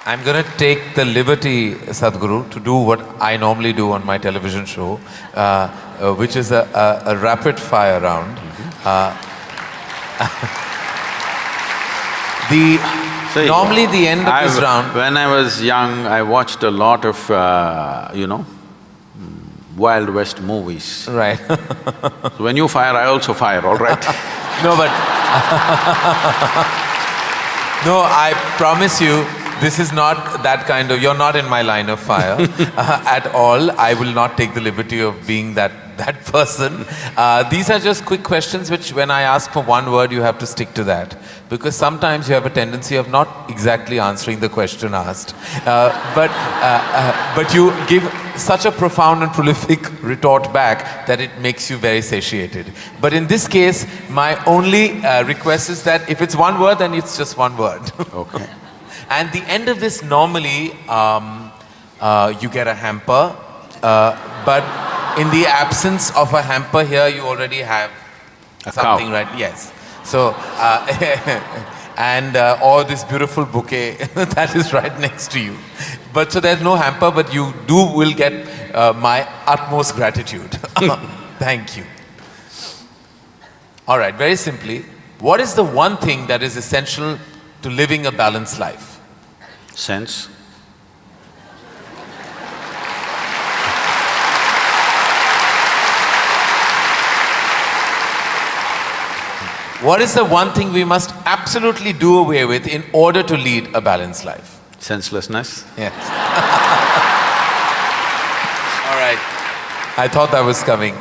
I'm going to take the liberty, Sadhguru, to do what I normally do on my television show, which is a rapid fire round. Normally the end of this round… When I was young, I watched a lot of, Wild West movies. Right. So when you fire, I also fire, all right? No, but no, I promise you, this is not that kind of… You're not in my line of fire at all. I will not take the liberty of being that person. These are just quick questions which when I ask for one word, you have to stick to that. Because sometimes you have a tendency of not exactly answering the question asked. But you give such a profound and prolific retort back that it makes you very satiated. But in this case, my only request is that if it's one word, then it's just one word. Okay. And the end of this, normally, you get a hamper, but in the absence of a hamper here, you already have something, right? Yes. So, or this beautiful bouquet that is right next to you. But so there's no hamper, but you will get my utmost gratitude. Thank you. All right, very simply, what is the one thing that is essential to living a balanced life? Sense. What is the one thing we must absolutely do away with in order to lead a balanced life? Senselessness. Yes. All right. I thought that was coming.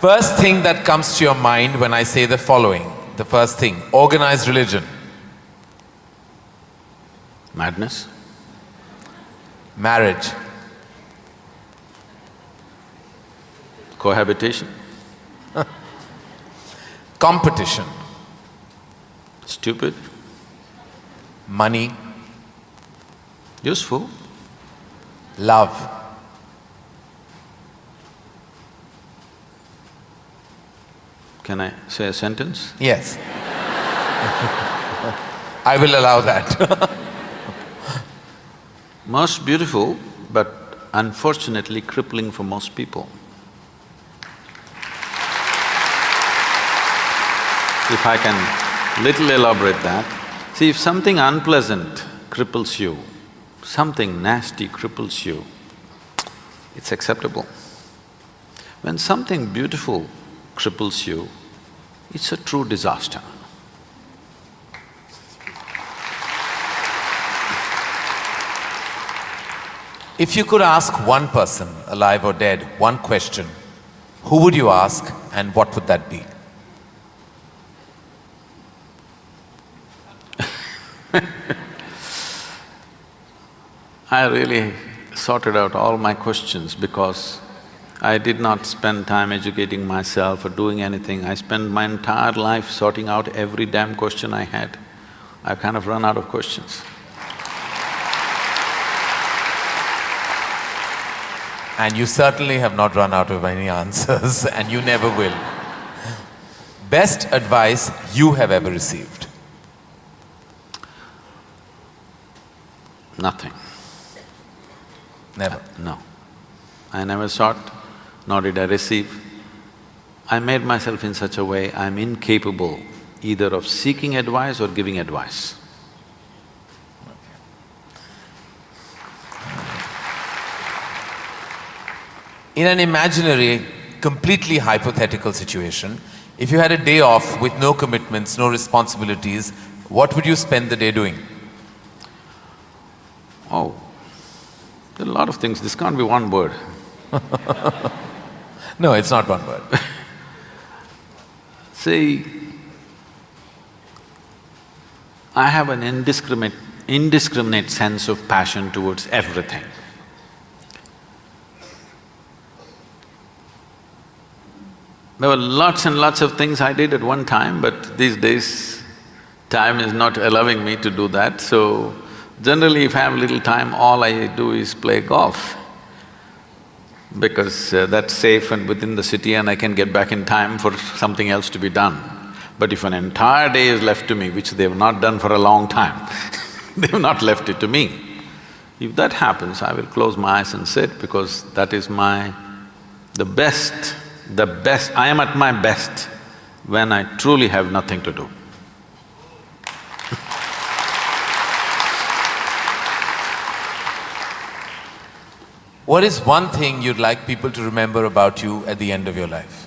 First thing that comes to your mind when I say the following, the first thing, organized religion. Madness. Marriage. Cohabitation. Competition. Stupid. Money. Useful. Love. Can I say a sentence? Yes. I will allow that. Most beautiful, but unfortunately crippling for most people. If I can little elaborate that, see, if something unpleasant cripples you, something nasty cripples you, it's acceptable. When something beautiful cripples you, it's a true disaster. If you could ask one person, alive or dead, one question, who would you ask and what would that be? I really sorted out all my questions because I did not spend time educating myself or doing anything. I spent my entire life sorting out every damn question I had. I've kind of run out of questions. And you certainly have not run out of any answers and you never will. Best advice you have ever received? Nothing. Never? No. I never sought, nor did I receive. I made myself in such a way I'm incapable either of seeking advice or giving advice. In an imaginary, completely hypothetical situation, if you had a day off with no commitments, no responsibilities, what would you spend the day doing? Oh, there are a lot of things, this can't be one word. No, it's not one word. See, I have an indiscriminate sense of passion towards everything. There were lots and lots of things I did at one time, but these days, time is not allowing me to do that, so generally if I have little time, all I do is play golf. Because that's safe and within the city and I can get back in time for something else to be done. But if an entire day is left to me, which they've not done for a long time, They've not left it to me. If that happens, I will close my eyes and sit, because that is the best, I am at my best when I truly have nothing to do. What is one thing you'd like people to remember about you at the end of your life?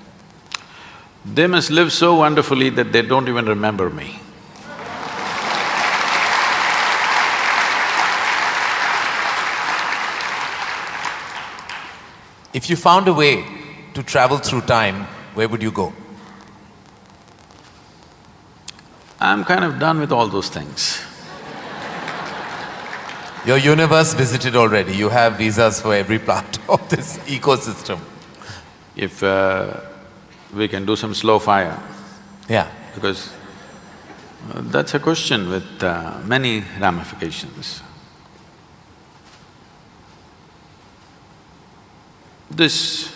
They must live so wonderfully that they don't even remember me. If you found a way to travel through time, where would you go? I'm kind of done with all those things. Your universe visited already, you have visas for every part of this ecosystem. If we can do some slow fire, Yeah. because that's a question with many ramifications. This,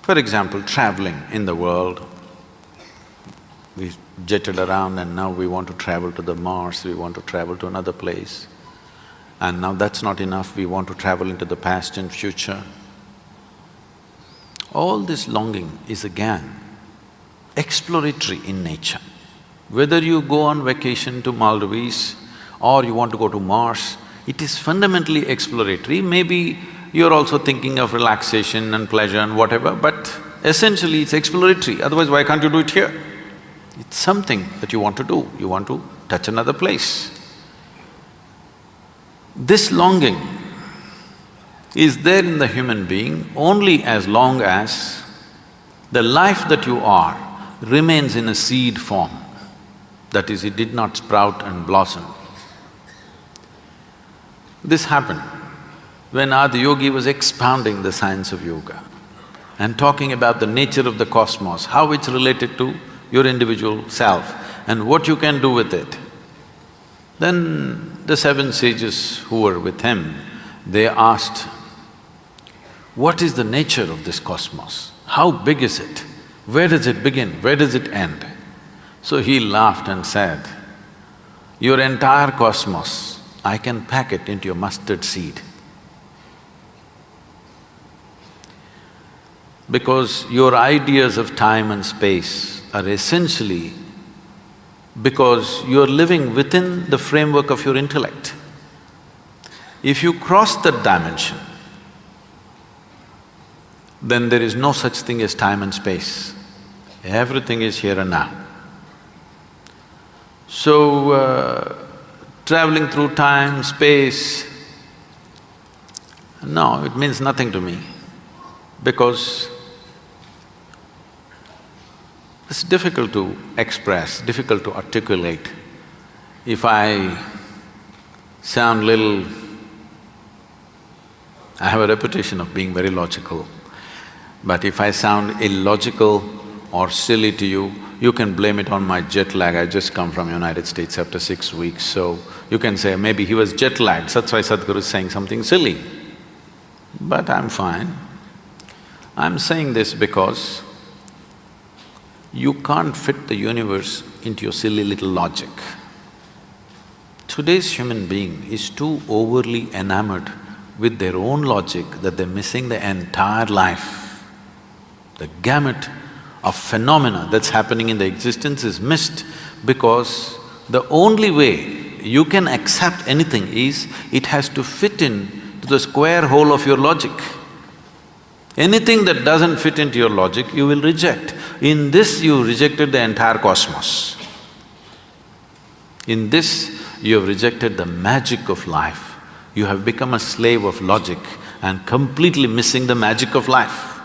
for example, traveling in the world, we jetted around and now we want to travel to the Mars, we want to travel to another place. And now that's not enough, we want to travel into the past and future. All this longing is again exploratory in nature. Whether you go on vacation to Maldives or you want to go to Mars, it is fundamentally exploratory. Maybe you're also thinking of relaxation and pleasure and whatever, but essentially it's exploratory, otherwise why can't you do it here? It's something that you want to do, you want to touch another place. This longing is there in the human being only as long as the life that you are remains in a seed form. That is, it did not sprout and blossom. This happened when Adiyogi was expounding the science of yoga and talking about the nature of the cosmos, how it's related to your individual self and what you can do with it. Then the seven sages who were with him, they asked, what is the nature of this cosmos? How big is it? Where does it begin? Where does it end? So he laughed and said, your entire cosmos, I can pack it into a mustard seed. Because your ideas of time and space are essentially because you're living within the framework of your intellect. If you cross that dimension, then there is no such thing as time and space. Everything is here and now. So, traveling through time, space, no, it means nothing to me, because it's difficult to express, difficult to articulate. If I sound little… I have a reputation of being very logical, but if I sound illogical or silly to you, you can blame it on my jet lag. I just come from United States after 6 weeks, so you can say, maybe he was jet lagged, that's why Sadhguru is saying something silly. But I'm fine. I'm saying this because you can't fit the universe into your silly little logic. Today's human being is too overly enamored with their own logic that they're missing the entire life. The gamut of phenomena that's happening in the existence is missed because the only way you can accept anything is it has to fit in to the square hole of your logic. Anything that doesn't fit into your logic, you will reject. In this, you rejected the entire cosmos. In this, you have rejected the magic of life. You have become a slave of logic and completely missing the magic of life.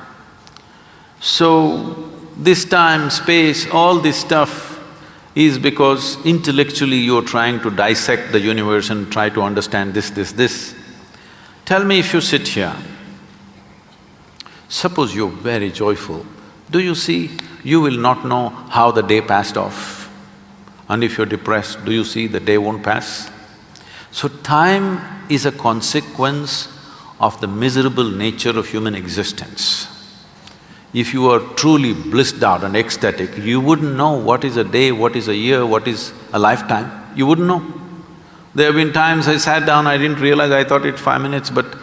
So, this time, space, all this stuff is because intellectually you're trying to dissect the universe and try to understand this. Tell me, if you sit here, suppose you're very joyful, do you see, you will not know how the day passed off. And if you're depressed, do you see the day won't pass? So time is a consequence of the miserable nature of human existence. If you are truly blissed out and ecstatic, you wouldn't know what is a day, what is a year, what is a lifetime, you wouldn't know. There have been times I sat down, I didn't realize, I thought it's 5 minutes, but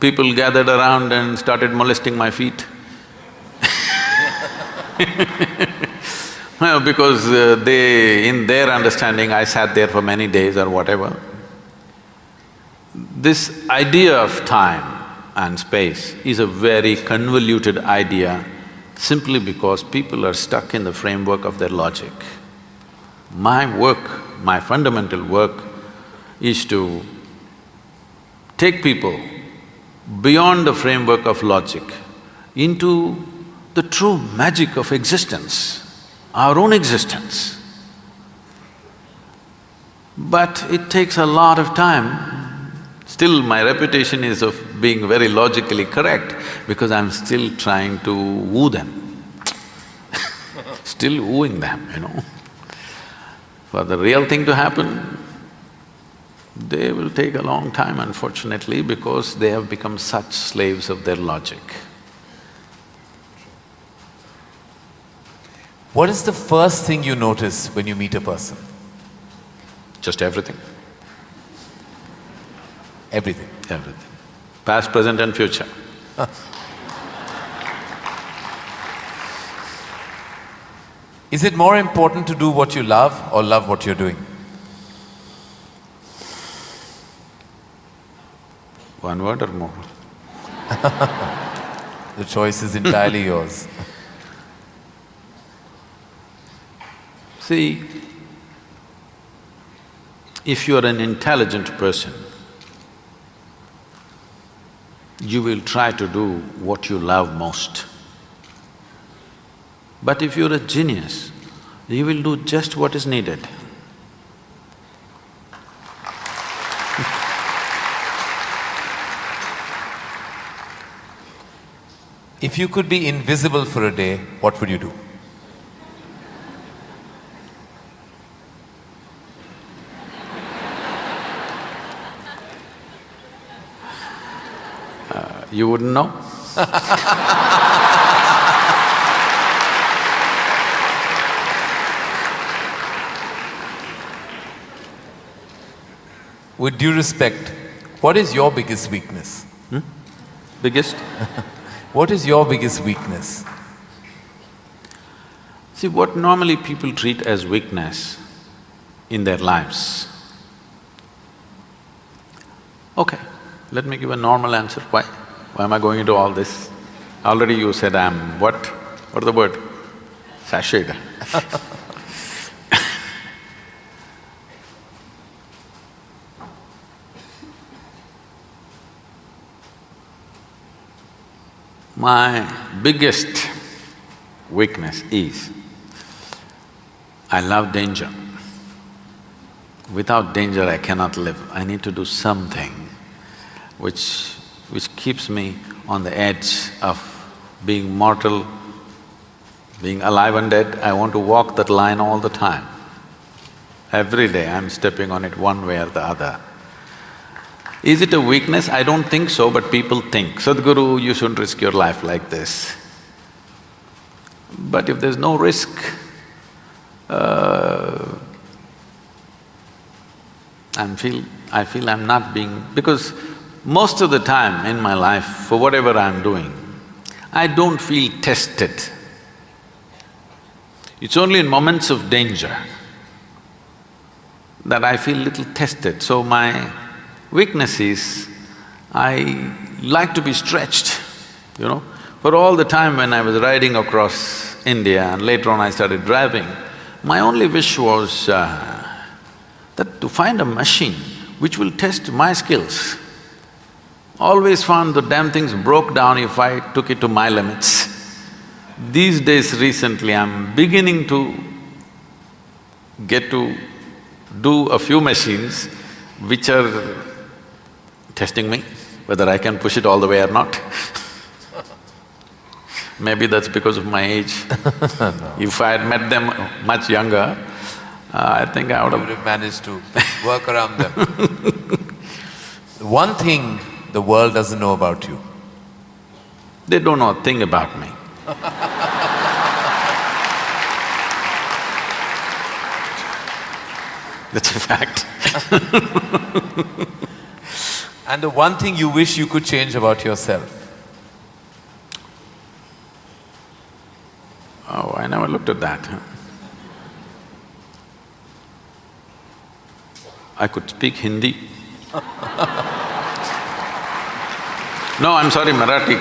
people gathered around and started molesting my feet. Well, because in their understanding, I sat there for many days or whatever. This idea of time and space is a very convoluted idea simply because people are stuck in the framework of their logic. My work, my fundamental work is to take people beyond the framework of logic into the true magic of existence, our own existence. But it takes a lot of time. Still, my reputation is of being very logically correct because I'm still trying to woo them still wooing them, you know. For the real thing to happen, they will take a long time, unfortunately, because they have become such slaves of their logic. What is the first thing you notice when you meet a person? Just everything. Everything. Everything. Past, present and future. Is it more important to do what you love or love what you're doing? One word or more? The choice is entirely yours. See, if you are an intelligent person, you will try to do what you love most. But if you're a genius, you will do just what is needed. If you could be invisible for a day, what would you do? You wouldn't know? With due respect, what is your biggest weakness? Biggest? What is your biggest weakness? See, what normally people treat as weakness in their lives. Okay, let me give a normal answer. Why? Why am I going into all this? Already you said I'm what? What's the word? Sashayed. My biggest weakness is, I love danger. Without danger, I cannot live. I need to do something which keeps me on the edge of being mortal, being alive and dead. I want to walk that line all the time. Every day I'm stepping on it one way or the other. Is it a weakness? I don't think so, but people think, Sadhguru, you shouldn't risk your life like this. But if there's no risk, I feel I'm not being… because most of the time in my life, for whatever I'm doing, I don't feel tested. It's only in moments of danger that I feel little tested. So my weakness is, I like to be stretched, you know. For all the time when I was riding across India and later on I started driving, my only wish was that to find a machine which will test my skills. Always found the damn things broke down if I took it to my limits. These days recently I'm beginning to get to do a few machines which are testing me, whether I can push it all the way or not. Maybe that's because of my age. No. If I had met them much younger, I think I would You would have managed to work around them. One thing the world doesn't know about you. They don't know a thing about me. that's a fact. And the one thing you wish you could change about yourself? Oh, I never looked at that. I could speak Hindi. No, I'm sorry, Marathi.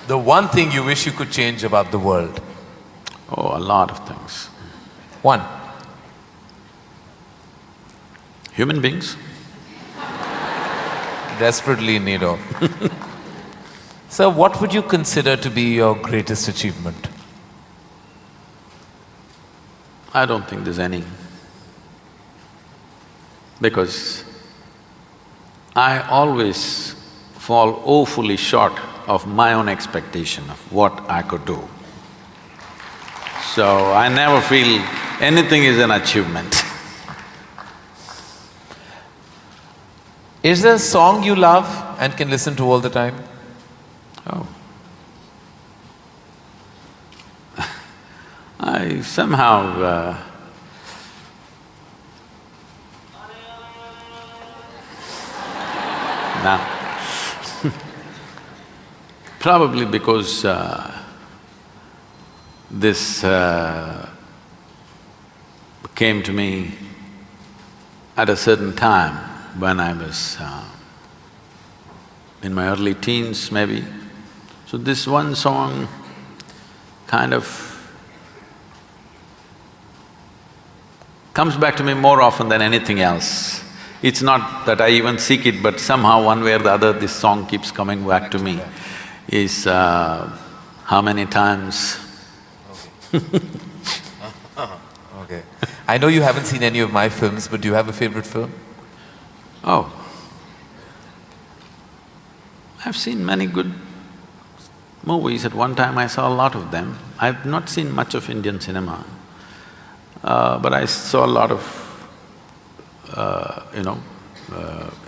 The one thing you wish you could change about the world? Oh, a lot of things. One. Human beings. Desperately in need of. So what would you consider to be your greatest achievement? I don't think there's any. Because I always fall woefully short of my own expectation of what I could do. So I never feel anything is an achievement. Is there a song you love and can listen to all the time? Oh. I somehow nah. Probably because this came to me at a certain time when I was in my early teens maybe. So this one song kind of comes back to me more often than anything else. It's not that I even seek it, but somehow one way or the other this song keeps coming back to me. Is how many times Okay. I know you haven't seen any of my films, but do you have a favorite film? Oh, I've seen many good movies. At one time I saw a lot of them. I've not seen much of Indian cinema, but I saw a lot of,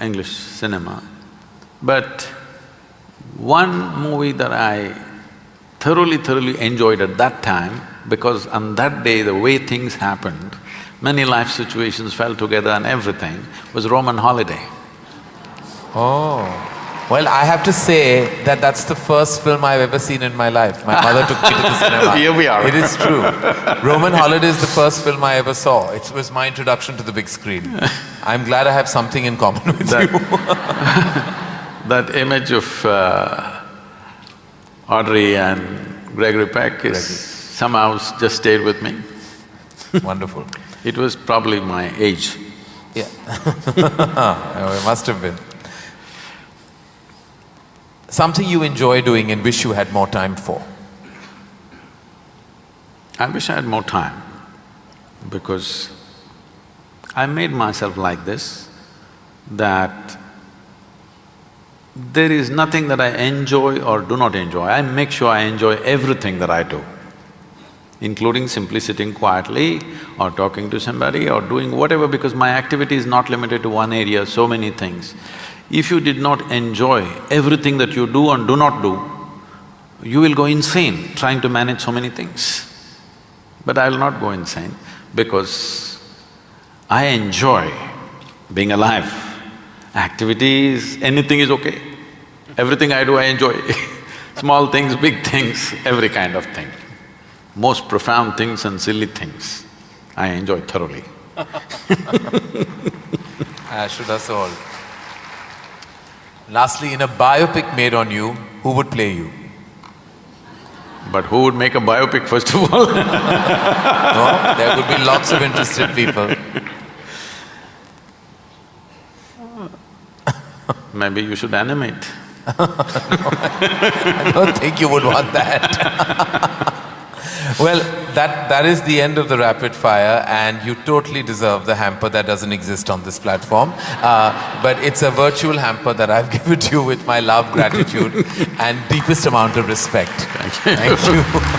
English cinema. But one movie that I thoroughly enjoyed at that time, because on that day the way things happened, many life situations fell together and everything, was Roman Holiday. Oh, well, I have to say that that's the first film I've ever seen in my life. My mother took me to the cinema. Here we are. It is true. Roman Holiday is the first film I ever saw. It was my introduction to the big screen. I'm glad I have something in common with you. That image of Audrey and Gregory Peck is somehow just stayed with me. Wonderful. It was probably my age. Yeah. It must have been. Something you enjoy doing and wish you had more time for? I wish I had more time, because I made myself like this, that there is nothing that I enjoy or do not enjoy. I make sure I enjoy everything that I do, including simply sitting quietly or talking to somebody or doing whatever, because my activity is not limited to one area, so many things. If you did not enjoy everything that you do and do not do, you will go insane trying to manage so many things. But I will not go insane, because I enjoy being alive. Activities, anything is okay. Everything I do, I enjoy. Small things, big things, every kind of thing. Most profound things and silly things, I enjoy thoroughly. Should us all. Lastly, in a biopic made on you, who would play you? But who would make a biopic first of all? No, there could be lots of interested people. Maybe you should animate. I don't think you would want that. Well, that is the end of the rapid fire, and you totally deserve the hamper that doesn't exist on this platform. But it's a virtual hamper that I've given to you with my love, gratitude and deepest amount of respect. Thank you. Thank you.